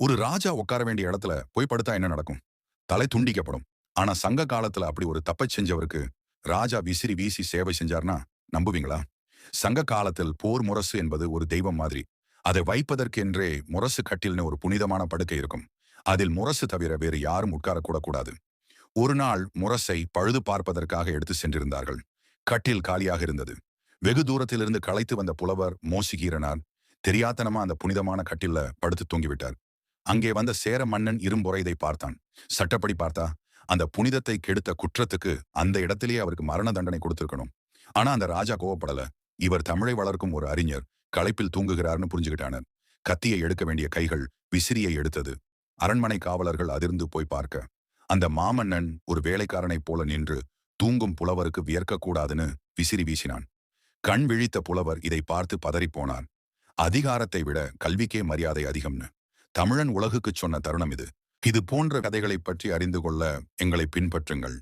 ஒரு ராஜா உட்கார வேண்டிய இடத்துல போய் படுத்தா என்ன நடக்கும்? தலை துண்டிக்கப்படும். ஆனா சங்க காலத்துல அப்படி ஒரு தப்பச் செஞ்சவருக்கு ராஜா விசிறி வீசி சேவை செஞ்சார்னா நம்புவீங்களா? சங்க காலத்தில் போர் முரசு என்பது ஒரு தெய்வம் மாதிரி. அதை வைப்பதற்கென்றே முரசு கட்டில்னு ஒரு புனிதமான படுக்கை இருக்கும். அதில் முரசு தவிர வேறு யாரும் உட்காரக்கூட கூடாது. ஒரு நாள் முரசை பழுது பார்ப்பதற்காக எடுத்து சென்றிருந்தார்கள். கட்டில் காலியாக இருந்தது. வெகு தூரத்திலிருந்து களைத்து வந்த புலவர் மோசிகீரனார் தெரியாத்தனமா அந்த புனிதமான கட்டில்ல படுத்து தூங்கிவிட்டார். அங்கே வந்த சேர மன்னன் இரும்புறை இதை பார்த்தான். சட்டப்படி பார்த்தா அந்த புனிதத்தை கெடுத்த குற்றத்துக்கு அந்த இடத்திலேயே அவருக்கு மரண தண்டனை கொடுத்திருக்கணும். ஆனா அந்த ராஜா கோவப்படல. இவர் தமிழை வளர்க்கும் ஒரு அறிஞர், களைப்பில் தூங்குகிறார்னு புரிஞ்சுக்கிட்டானர். கத்தியை எடுக்க வேண்டிய கைகள் விசிறியை எடுத்தது. அரண்மனை காவலர்கள் அதிர்ந்து போய் பார்க்க அந்த மாமன்னன் ஒரு வேலைக்காரனைப் போல நின்று தூங்கும் புலவருக்கு வியர்க்கக்கூடாதுன்னு விசிறி வீசினான். கண் விழித்த புலவர் இதை பார்த்து பதறிப்போனார். அதிகாரத்தை விட கல்விக்கே மரியாதை அதிகம்னு தமிழன் உலகுக்குச் சொன்ன தருணம் இது. இது போன்ற கதைகளைப் பற்றி அறிந்து கொள்ள எங்களை பின்பற்றுங்கள்.